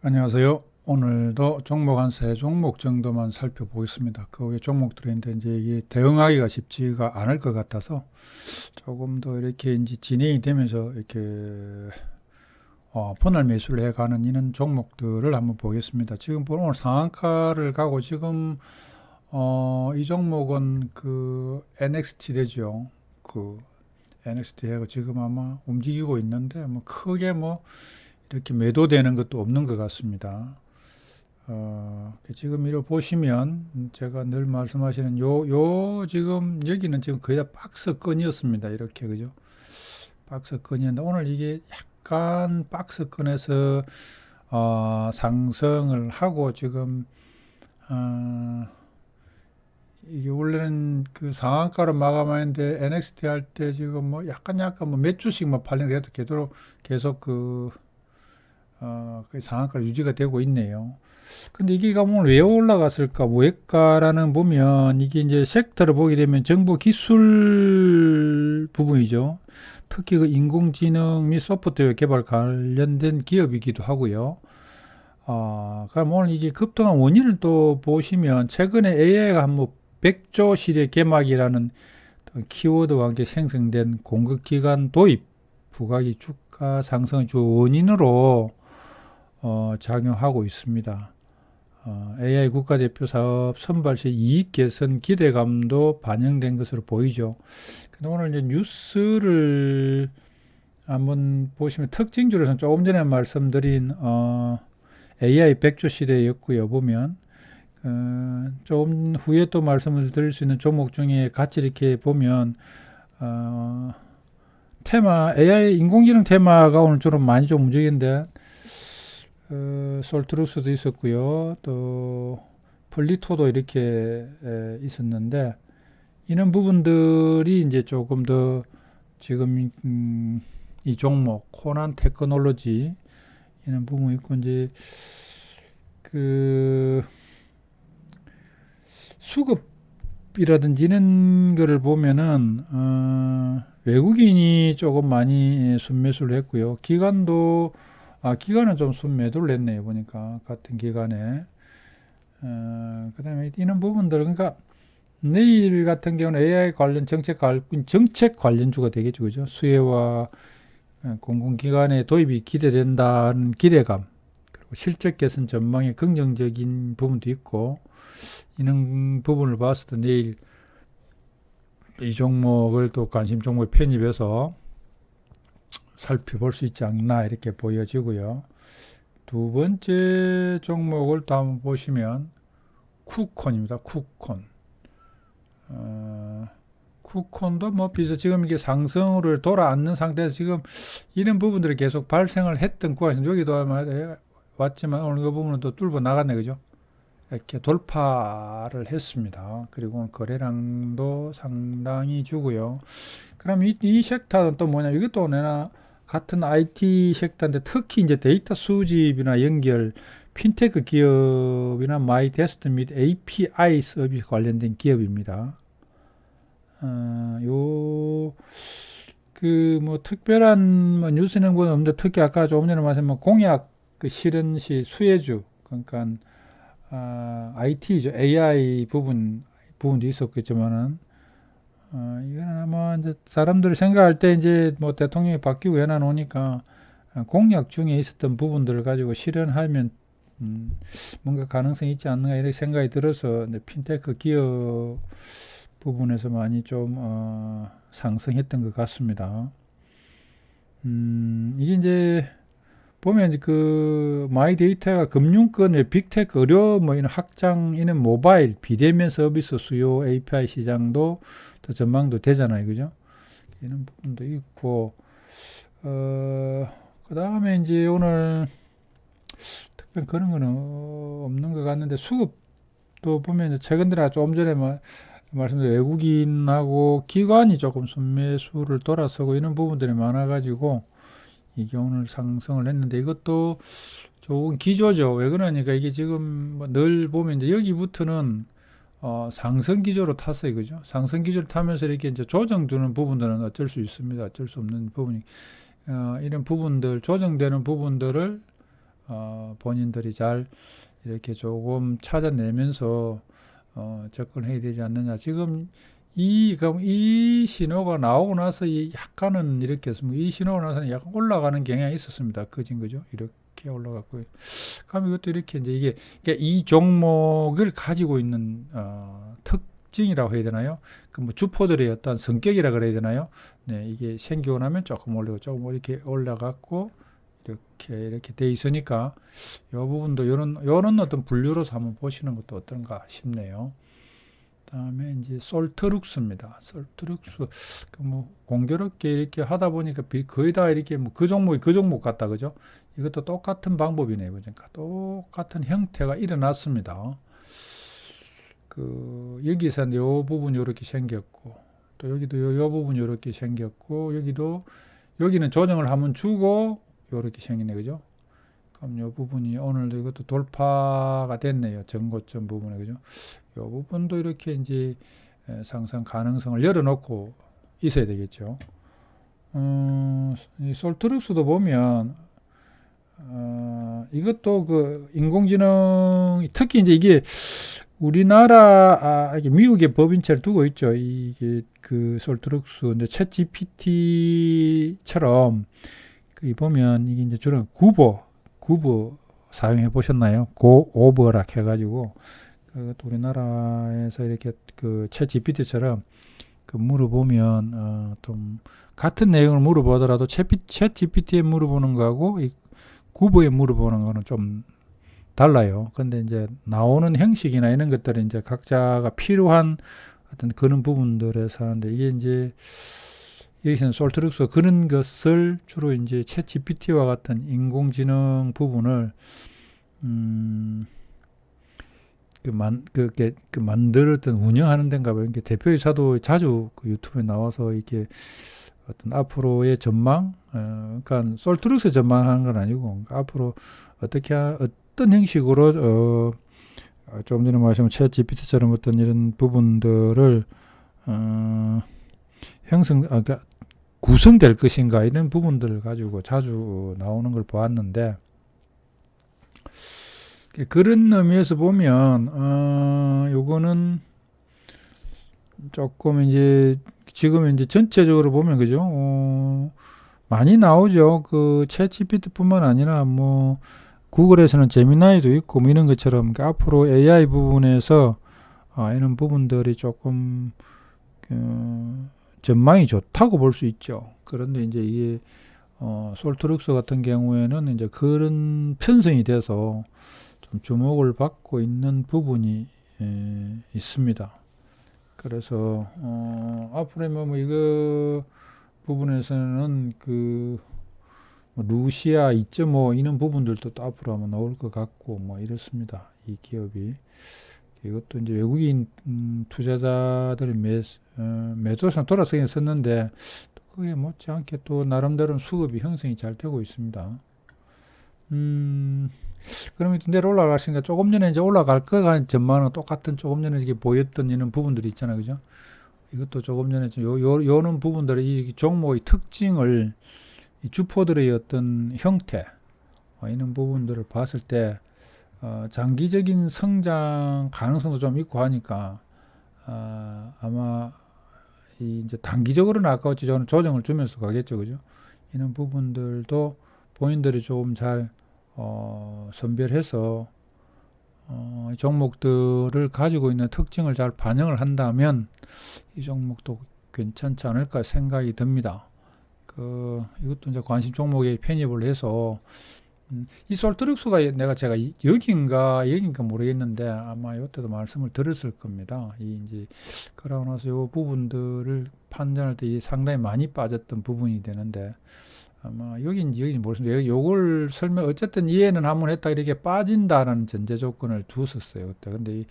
안녕하세요. 오늘도 종목 한 세 종목 정도만 살펴보겠습니다. 그 외 종목들이 있는데 이제 이게 대응하기가 쉽지가 않을 것 같아서 조금 더 이렇게 이제 진행이 되면서 이렇게 분할 매수를 해가는 이런 종목들을 한번 보겠습니다. 지금 오늘 상한가를 가고 지금 이 종목은 그 NXT 되죠. 그 NXT 하고 지금 아마 움직이고 있는데 뭐 크게 뭐 이렇게 매도되는 것도 없는 것 같습니다. 지금 이걸 보시면 제가 늘 말씀하시는 지금 여기는 지금 거의 다 박스권이었습니다. 이렇게 그죠? 박스권이었는데 오늘 이게 약간 박스권에서 상승을 하고 지금 이게 원래는 그 상한가로 마감하는데 NXT 할 때 지금 뭐 약간 뭐 몇 주씩만 팔린 게 계속 그 상한가 유지가 되고 있네요. 근데 이게 오늘 왜 올라갔을까? 왜일까라는 보면 이게 이제 섹터를 보게 되면 정보 기술 부분이죠. 특히 그 인공지능 및 소프트웨어 개발 관련된 기업이기도 하고요. 그럼 오늘 이게 급등한 원인을 또 보시면 최근에 AI가 한 뭐 100조 시대 개막이라는 키워드와 함께 생성된 공급기관 도입 부각이 주가 상승의 주 원인으로 작용하고 있습니다. AI 국가대표 사업 선발 시 이익 개선 기대감도 반영된 것으로 보이죠. 근데 오늘 이제 뉴스를 한번 보시면 특징주로서는 조금 전에 말씀드린 AI 100조 시대였고요. 보면 조금 후에 또 말씀을 드릴 수 있는 종목 중에 같이 이렇게 보면 테마 AI 인공지능 테마가 오늘 좀 많이 좀 움직이는데 솔트루스도 있었고요. 또 플리토도 이렇게 있었는데 이런 부분들이 이제 조금 더 지금 이 종목 코난 테크놀로지 이런 부분이 있고 이제 그 수급이라든지 이런 거를 보면은 외국인이 조금 많이 순매수를 했고요. 기관은 좀 순매도를 했네요. 보니까 같은 기간에 그 다음에 이런 부분들 그러니까 내일 같은 경우는 AI 관련 정책 관련주가 되겠죠. 그죠? 수혜와 공공기관의 도입이 기대된다는 기대감 그리고 실적 개선 전망의 긍정적인 부분도 있고 이런 부분을 봤을 때 내일 이 종목을 또 관심 종목에 편입해서 살펴볼 수 있지 않나 이렇게 보여지고요. 두 번째 종목을 또 한번 보시면 쿠콘입니다. 쿠콘도 뭐 비슷 지금 이게 상승으로 돌아앉는 상태에서 지금 이런 부분들이 계속 발생을 했던 구간에서 여기도 왔지만 오늘 이 부분은 또 뚫고 나갔네 그죠? 이렇게 돌파를 했습니다. 그리고 오늘 거래량도 상당히 주고요. 그럼 이 섹터는 또 뭐냐? 이것도 내나 같은 IT 섹터인데 특히 이제 데이터 수집이나 연결, 핀테크 기업이나 마이테스트 및 API 서비스 관련된 기업입니다. 뭐 특별한 뭐 뉴스는 없는데 특히 아까 조금 전에 말씀한 공약 그 실현 시 수혜주 그러니까 IT죠. AI 부분도 있었겠지만은 이거는 아마 이제 사람들이 생각할 때 이제 뭐 대통령이 바뀌고 해놔놓으니까 공약 중에 있었던 부분들을 가지고 실현하면 뭔가 가능성이 있지 않는가 이렇게 생각이 들어서 핀테크 기업 부분에서 많이 좀 상승했던 것 같습니다. 이게 이제 보면 그 마이데이터가 금융권, 빅테크, 의료 뭐 이런 확장, 이런 모바일, 비대면 서비스 수요 API 시장도 더 전망도 되잖아요, 그죠? 이런 부분도 있고, 그 다음에 이제 오늘 특별히 그런 거는 없는 것 같는데 수급도 보면 최근 들어 조금 전에 말씀드린 외국인하고 기관이 조금 순매수를 돌아서고 이런 부분들이 많아가지고 이게 오늘 상승을 했는데 이것도 좋은 기조죠. 왜 그러니까 이게 지금 늘 보면 이제 여기부터는 상승 기조로 탔어요. 그죠? 상승 기조를 타면서 이렇게 이제 조정되는 부분들은 어쩔 수 있습니다. 어쩔 수 없는 부분이, 이런 부분들, 조정되는 부분들을, 본인들이 잘 이렇게 조금 찾아내면서, 접근해야 되지 않느냐. 지금 이 신호가 나오고 나서 약간은 이렇게 했습니다. 이 신호가 나서는 약간 올라가는 경향이 있었습니다. 그죠? 이렇게 올라갔고요. 그럼 이것도 이렇게 이제 이게 그러니까 이 종목을 가지고 있는 특징이라고 해야 되나요? 그 뭐 주포들의 어떤 성격이라 그래야 되나요? 네, 이게 생기고 나면 조금 올리고 조금 이렇게 올라갔고 이렇게 돼 있으니까 이 부분도 요런 어떤 분류로서 한번 보시는 것도 어떤가 싶네요. 다음에 이제 솔트룩스입니다. 솔트룩스 뭐 공교롭게 이렇게 하다 보니까 거의 다 이렇게 뭐 그 종목이 그 종목 같다 그죠? 이것도 똑같은 방법이네요. 그러니까 똑같은 형태가 일어났습니다. 그 여기서 요 부분이 이렇게 생겼고 또 여기도 요 부분이 이렇게 생겼고 여기는 조정을 한번 주고 이렇게 생기네 그죠? 그럼 요 부분이 오늘도 이것도 돌파가 됐네요. 전고점 부분에 그죠? 요 부분도 이렇게 이제 상승 가능성을 열어놓고 있어야 되겠죠. 이 솔트룩스도 보면 이것도 그 인공지능 특히 이제 이게 우리나라 이게 미국의 법인체를 두고 있죠. 이게 그 솔트룩스 근데 챗 GPT처럼 그 보면 이게 이제 주로 구버 사용해 보셨나요? 오버라 해가지고 그것도 우리나라에서 이렇게 그 챗 GPT처럼 그 물어보면 좀 같은 내용을 물어보더라도 챗 GPT에 물어보는 거하고 이 구버에 물어보는 거는 좀 달라요. 근데 이제 나오는 형식이나 이런 것들은 이제 각자가 필요한 어떤 그런 부분들에서 하는데 이게 이제 여기서는 솔트룩스가 그런 것을 주로 이제 챗 GPT와 같은 인공지능 부분을 만들었던 운영하는 데인가 봐요. 이게 대표이사도 자주 그 유튜브에 나와서 이게 어떤 앞으로의 전망, 그러니까 솔트룩스 전망하는 건 아니고 그러니까 앞으로 어떤 형식으로 조금 전에 말씀한 챗 GPT처럼 어떤 이런 부분들을 그러니까 구성될 것인가 이런 부분들을 가지고 자주 나오는 걸 보았는데 그런 의미에서 보면 요거는 조금 이제 지금 이제 전체적으로 보면 그죠? 많이 나오죠. 그 챗 GPT뿐만 아니라 뭐 구글에서는 제미나이도 있고 뭐 이런 것처럼 그러니까 앞으로 AI 부분에서 이런 부분들이 조금 전망이 좋다고 볼 수 있죠. 그런데 이제 이게 솔트룩스 같은 경우에는 이제 그런 편성이 돼서 좀 주목을 받고 있는 부분이 있습니다. 그래서 앞으로 뭐 이거 부분에서는 그 루시아 2.5 이런 부분들도 또 앞으로 아마 나올 것 같고 뭐 이렇습니다. 이 기업이 이것도 이제 외국인 투자자들이 매도상 돌아서긴 썼는데 그게 못지않게 또 나름대로 수급이 형성이 잘 되고 있습니다. 그러면 내려 올라가시니까 조금 전에 이제 올라갈 거가 전망은 똑같은 조금 전에 이게 보였던 이런 부분들이 있잖아요, 그죠? 이것도 조금 전에 요런 부분들의 이 종목의 특징을 이 주포들의 어떤 형태 이런 부분들을 봤을 때 장기적인 성장 가능성도 좀 있고 하니까 아마 이제 단기적으로는 아까웠지 저는 조정을 주면서 가겠죠, 그죠? 이런 부분들도 본인들이 조금 잘 선별해서 종목들을 가지고 있는 특징을 잘 반영을 한다면 이 종목도 괜찮지 않을까 생각이 듭니다. 이것도 이제 관심 종목에 편입을 해서 이 솔트룩스가 제가 여긴가 모르겠는데 아마 이때도 말씀을 드렸을 겁니다. 이제 그러고 나서 이 부분들을 판단할 때 상당히 많이 빠졌던 부분이 되는데 아마 여기인지 모르겠습니다. 요걸 어쨌든 이해는 한번 했다 이렇게 빠진다라는 전제 조건을 두었었어요. 그때. 근데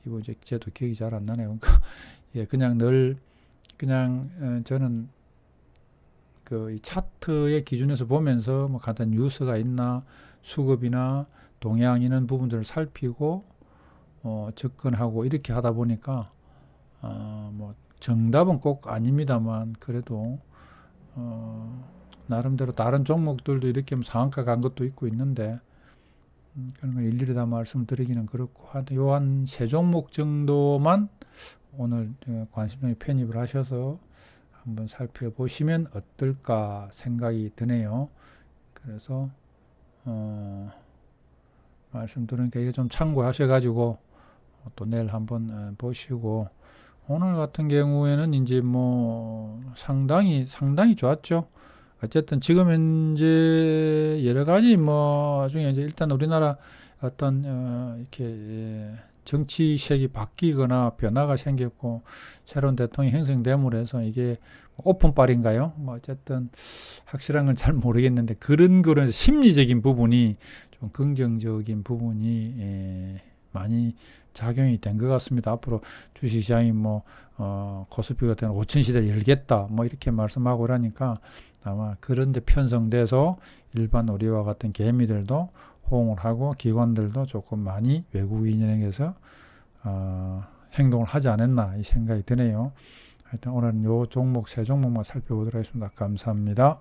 이거 이제 저도 기억이 잘 안 나네요. 그러니까 예, 그냥 저는 이 차트의 기준에서 보면서 뭐 간단 뉴스가 있나 수급이나 동향 이런 부분들을 살피고 접근하고 이렇게 하다 보니까 뭐 정답은 꼭 아닙니다만 그래도 나름대로 다른 종목들도 이렇게 상한가 간 것도 있고 있는데 그런 걸 일일이 다 말씀드리기는 그렇고 한 세 종목 정도만 오늘 관심종에 편입을 하셔서 한번 살펴보시면 어떨까 생각이 드네요. 그래서 말씀드리니까 이게 좀 참고하셔가지고 또 내일 한번 보시고 오늘 같은 경우에는 이제 뭐 상당히 좋았죠. 어쨌든 지금 현재 여러 가지 뭐 중에 이제 일단 우리나라 어떤 이렇게 정치색이 바뀌거나 변화가 생겼고 새로운 대통령이 형성됨으로 해서 이게 오픈빨인가요? 뭐 어쨌든 확실한 건 잘 모르겠는데 그런 심리적인 부분이 좀 긍정적인 부분이 많이 작용이 된 것 같습니다. 앞으로 주식시장이 뭐 코스피 같은 5천 시대를 열겠다 뭐 이렇게 말씀하고 그러니까 아마 그런데 편성돼서 일반 우리와 같은 개미들도 호응을 하고 기관들도 조금 많이 외국인에게서 행동을 하지 않았나 이 생각이 드네요. 하여튼 오늘은 요 종목 세 종목만 살펴보도록 하겠습니다. 감사합니다.